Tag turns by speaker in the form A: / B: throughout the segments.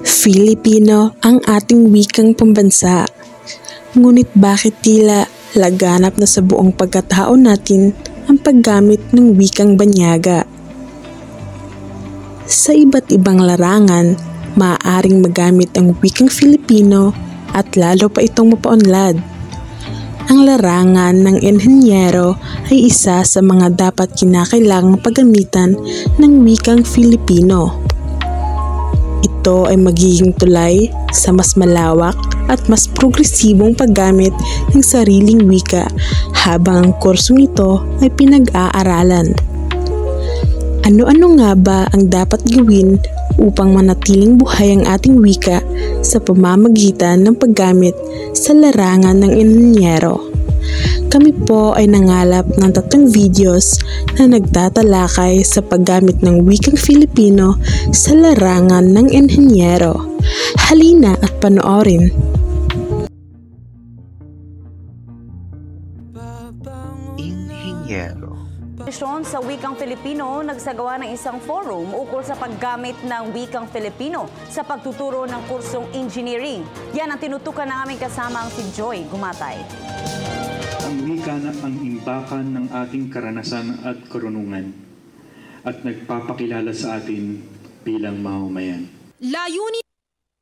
A: Filipino ang ating wikang pambansa. Ngunit bakit tila laganap na sa buong pagkatao natin ang paggamit ng wikang banyaga? Sa iba't ibang larangan, maaaring magamit ang wikang Filipino at lalo pa itong mapaunlad. Ang larangan ng inhenyero ay isa sa mga dapat kinakailangang paggamitan ng wikang Filipino. Ito ay magiging tulay sa mas malawak at mas progresibong paggamit ng sariling wika habang ang kursong ito ay pinag-aaralan. Ano-ano nga ba ang dapat gawin upang manatiling buhay ang ating wika sa pamamagitan ng paggamit sa larangan ng inhenyero? Kami po ay nangalap ng 3 videos na nagtatalakay sa paggamit ng wikang Filipino sa larangan ng inhenyero. Halina at panoorin!
B: Inhenyero.
C: Sa wikang Filipino, nagsagawa ng isang forum ukol sa paggamit ng wikang Filipino sa pagtuturo ng kursong engineering. Yan ang tinutukan ng aming kasama ang si Joy Gumatay.
D: Ang wika na ang imbakan ng ating karanasan at karunungan at nagpapakilala sa atin bilang mamamayan.
E: Layunin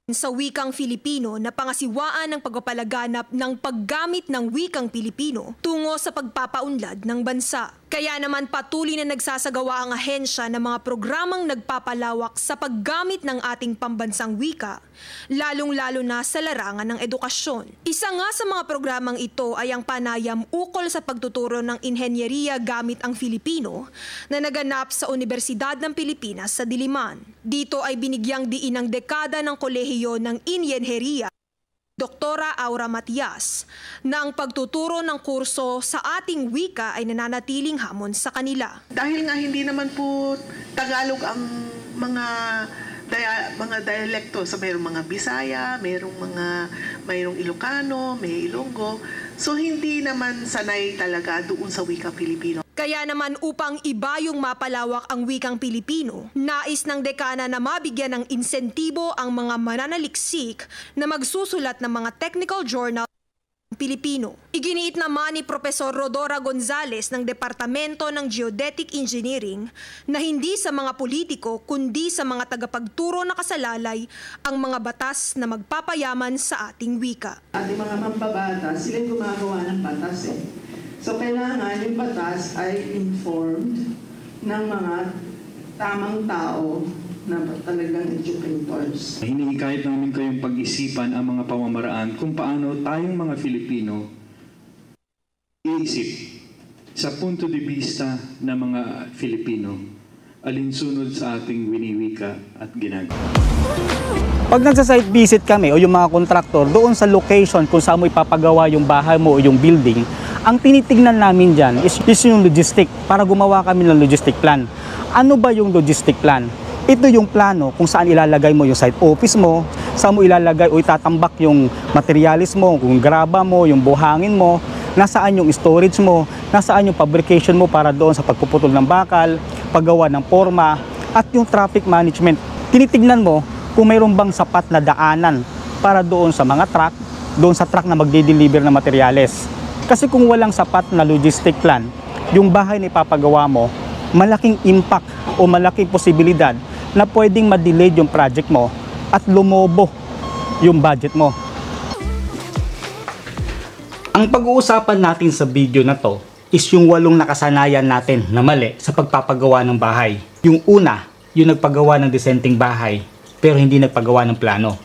E: sa wikang Filipino na pangasiwaan ng pagpapalaganap ng paggamit ng wikang Pilipino tungo sa pagpapaunlad ng bansa. Kaya naman patuloy na nagsasagawa ang ahensya ng mga programang nagpapalawak sa paggamit ng ating pambansang wika, lalong-lalo na sa larangan ng edukasyon. Isa nga sa mga programang ito ay ang panayam ukol sa pagtuturo ng inhenyeriya gamit ang Filipino na naganap sa Universidad ng Pilipinas sa Diliman. Dito ay binigyang diin ang dekada ng kolehiyo ng inhenyeriya, Doktora Aura Matias, na ang pagtuturo ng kurso sa ating wika ay nananatiling hamon sa kanila.
F: Dahil nga hindi naman po Tagalog ang mga dialekto. So mayroong mga Bisaya, mayroong Ilocano, may Ilonggo. So hindi naman sanay talaga doon sa wika Pilipino.
E: Kaya naman upang iba yung mapalawak ang wikang Pilipino, nais ng dekana na mabigyan ng insentibo ang mga mananaliksik na magsusulat ng mga technical journal Pilipino. Iginiit naman ni Profesor Rodora Gonzales ng Departamento ng Geodetic Engineering na hindi sa mga politiko kundi sa mga tagapagturo na kasalalay ang mga batas na magpapayaman sa ating wika.
G: Ating mga mambabatas, sila yung gumagawa ng batas eh. So kailangan yung batas ay informed ng mga tamang tao na talagang educators.
D: Hinihikayat namin kayong pag-isipan ang mga pamamaraan kung paano tayong mga Filipino iisip sa punto de vista ng mga Filipino alinsunod sa ating winiwika at ginagawa.
H: Pag nagsa-site visit kami o yung mga kontraktor doon sa location kung saan mo ipapagawa yung bahay mo o yung building, ang tinitignan namin dyan is yung logistic para gumawa kami ng logistic plan. Ano ba yung logistic plan? Ito yung plano kung saan ilalagay mo yung site office mo, saan mo ilalagay o itatambak yung materialis mo, kung graba mo, yung buhangin mo, nasaan yung storage mo, nasaan yung fabrication mo para doon sa pagpuputol ng bakal, paggawa ng forma, at yung traffic management. Tinitignan mo kung mayroon bang sapat na daanan para doon sa mga truck, doon sa truck na magde-deliver ng materyales. Kasi kung walang sapat na logistic plan, yung bahay na ipapagawa mo, malaking impact o malaking posibilidad na pwedeng ma-delay yung project mo at lumobo yung budget mo. Ang pag-uusapan natin sa video na to is yung 8 nakasanayan natin na mali sa pagpapagawa ng bahay. Yung una, yung nagpagawa ng disenteng bahay pero hindi nagpagawa ng plano.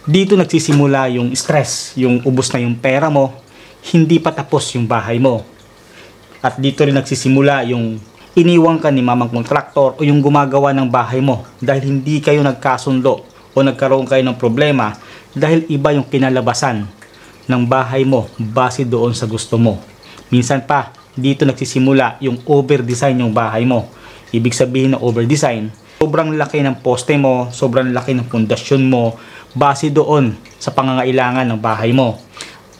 H: Dito nagsisimula yung stress, yung ubos na yung pera mo, hindi pa tapos yung bahay mo. At dito rin nagsisimula yung iniwang ka ni mamang kontraktor o yung gumagawa ng bahay mo dahil hindi kayo nagkasundo o nagkaroon kayo ng problema dahil iba yung kinalabasan ng bahay mo base doon sa gusto mo. Minsan pa, dito nagsisimula yung over-design yung bahay mo. Ibig sabihin ng over-design, sobrang laki ng poste mo, sobrang laki ng pundasyon mo base doon sa pangangailangan ng bahay mo.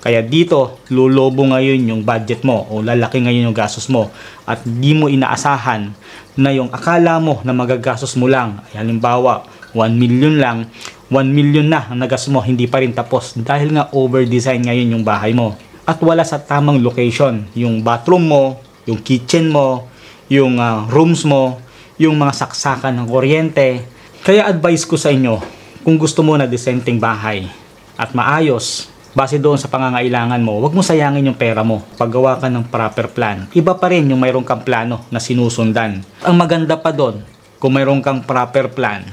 H: Kaya dito, lulobo ngayon yung budget mo o lalaki ngayon yung gastos mo at di mo inaasahan na yung akala mo na magagastos mo lang, ay halimbawa 1 million lang, 1 million na ang nagastos mo, hindi pa rin tapos dahil nga over-design ngayon yung bahay mo at wala sa tamang location, yung bathroom mo, yung kitchen mo, yung rooms mo, yung mga saksakan ng kuryente. Kaya advice ko sa inyo, kung gusto mo na disenteng bahay at maayos, base doon sa pangangailangan mo, huwag mo sayangin yung pera mo. Paggawa ka ng proper plan. Iba pa rin yung mayroon kang plano na sinusundan. Ang maganda pa doon, kung mayroon kang proper plan,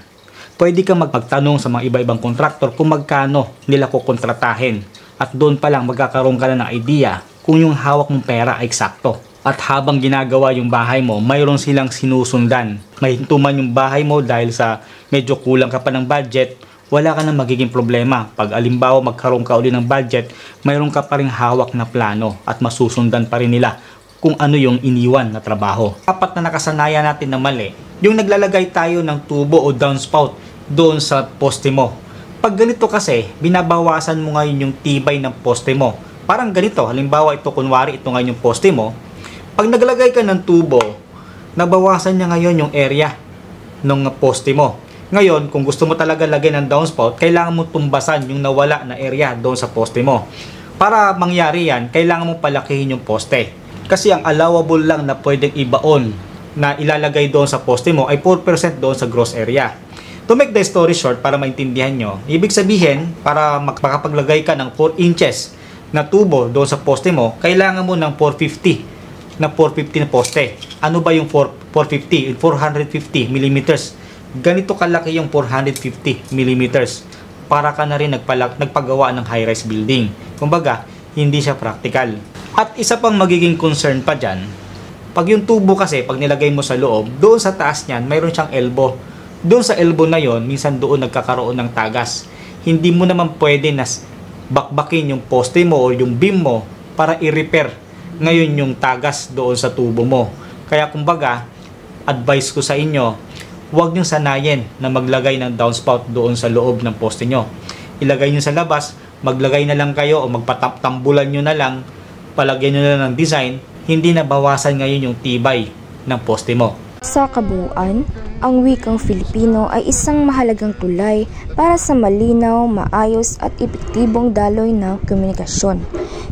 H: pwede kang magtanong sa mga iba-ibang kontraktor kung magkano nila kukontratahin. At doon pa lang magkakaroon ka na ng idea kung yung hawak mong pera ay eksakto. At habang ginagawa yung bahay mo, mayroon silang sinusundan. May hintuman yung bahay mo dahil sa medyo kulang ka pa ng budget, wala ka na magiging problema. Pag alimbawa magkaroon ka uli ng budget, mayroon ka pa rin hawak na plano at masusundan pa rin nila kung ano yung iniwan na trabaho. Dapat na nakasanayan natin na mali, yung naglalagay tayo ng tubo o downspout doon sa poste mo. Pag ganito kasi, binabawasan mo ngayon yung tibay ng poste mo. Parang ganito, halimbawa ito kunwari ito ngayon yung poste mo. Pag naglagay ka ng tubo, nabawasan niya ngayon yung area ng poste mo. Ngayon, kung gusto mo talaga lagyan ng downspout, kailangan mo tumbasan yung nawala na area doon sa poste mo. Para mangyari yan, kailangan mo palakihin yung poste. Kasi ang allowable lang na pwedeng ibaon na ilalagay doon sa poste mo ay 4% doon sa gross area. To make the story short, para maintindihan nyo, ibig sabihin, para makapaglagay ka ng 4 inches na tubo doon sa poste mo, kailangan mo ng 450 na poste. Ano ba yung 450? 450 millimeters. Ganito kalaki yung 450 millimeters para ka na rin nagpagawa ng high-rise building. Kumbaga, hindi siya practical. At isa pang magiging concern pa dyan, pag yung tubo kasi, pag nilagay mo sa loob, doon sa taas niyan, mayroon siyang elbow. Doon sa elbow na yon, minsan doon nagkakaroon ng tagas. Hindi mo naman pwede na bakbakin yung poste mo o yung beam mo para i-repair ngayon yung tagas doon sa tubo mo. Kaya kumbaga, advice ko sa inyo, huwag nyo sanayin na maglagay ng downspout doon sa loob ng poste nyo. Ilagay nyo sa labas, maglagay na lang kayo o magpatambulan nyo na lang, palagyan nyo na lang ng design, hindi na bawasan ngayon yung tibay ng poste mo.
B: Sa kabuuan, ang wikang Filipino ay isang mahalagang tulay para sa malinaw, maayos at epektibong daloy ng komunikasyon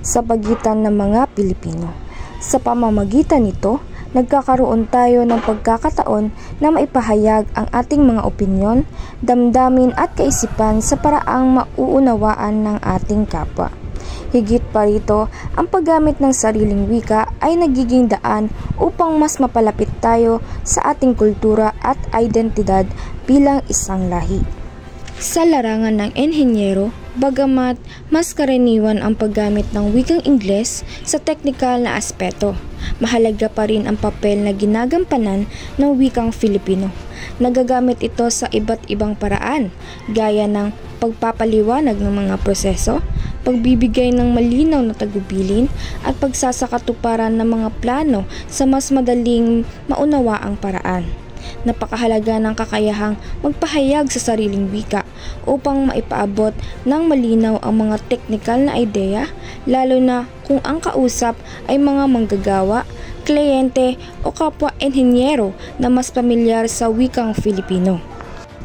B: sa pagitan ng mga Pilipino. Sa pamamagitan nito, nagkakaroon tayo ng pagkakataon na maipahayag ang ating mga opinyon, damdamin at kaisipan sa paraang mauunawaan ng ating kapwa. Higit pa rito, ang paggamit ng sariling wika ay nagiging daan upang mas mapalapit tayo sa ating kultura at identidad bilang isang lahi. Sa larangan ng enhinyero, bagamat mas karaniwan ang paggamit ng wikang Ingles sa teknikal na aspeto, mahalaga pa rin ang papel na ginagampanan ng wikang Filipino. Nagagamit ito sa iba't ibang paraan, gaya ng pagpapaliwanag ng mga proseso, pagbibigay ng malinaw na tagubilin, at pagsasakatuparan ng mga plano sa mas madaling maunawaang paraan. Napakahalaga ng kakayahang magpahayag sa sariling wika upang maipaabot ng malinaw ang mga teknikal na ideya, lalo na kung ang kausap ay mga manggagawa, kliyente o kapwa enhinyero na mas pamilyar sa wikang Filipino.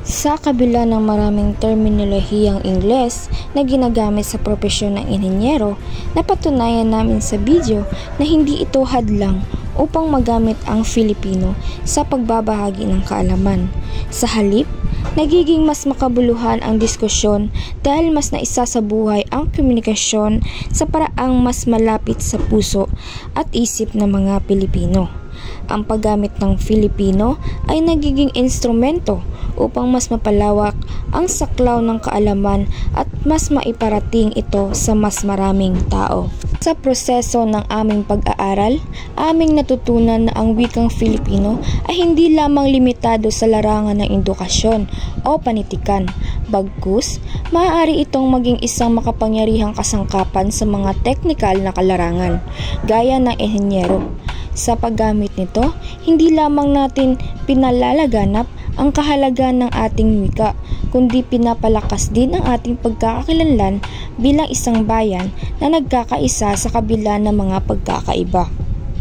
B: Sa kabila ng maraming terminolohiyang Ingles na ginagamit sa propesyon ng enhinyero, napatunayan namin sa video na hindi ito hadlang upang magamit ang Filipino sa pagbabahagi ng kaalaman. Sa halip, nagiging mas makabuluhan ang diskusyon dahil mas naisasabuhay ang komunikasyon sa paraang mas malapit sa puso at isip ng mga Pilipino. Ang paggamit ng Filipino ay nagiging instrumento upang mas mapalawak ang saklaw ng kaalaman at mas maiparating ito sa mas maraming tao. Sa proseso ng aming pag-aaral, aming natutunan na ang wikang Filipino ay hindi lamang limitado sa larangan ng edukasyon o panitikan. Bagkus, maaari itong maging isang makapangyarihang kasangkapan sa mga teknikal na kalarangan, gaya ng enhinyero. Sa paggamit nito, hindi lamang natin pinalalaganap ang kahalagahan ng ating wika, kundi pinapalakas din ang ating pagkakakilanlan bilang isang bayan na nagkakaisa sa kabila ng mga pagkakaiba.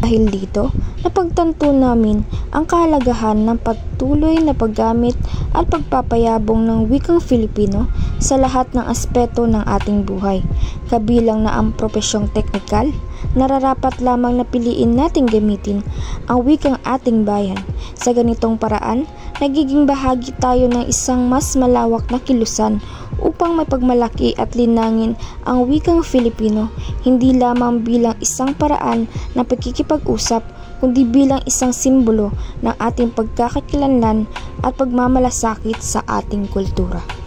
B: Dahil dito, napagtanto namin ang kahalagahan ng patuloy na paggamit at pagpapayabong ng wikang Filipino sa lahat ng aspeto ng ating buhay, kabilang na ang propesyong teknikal. Nararapat lamang na piliin nating gamitin ang wikang ating bayan. Sa ganitong paraan, nagiging bahagi tayo ng isang mas malawak na kilusan upang mapagmalaki at linangin ang wikang Filipino, hindi lamang bilang isang paraan ng pagkikipag-usap, kundi bilang isang simbolo ng ating pagkakakilanlan at pagmamalasakit sa ating kultura.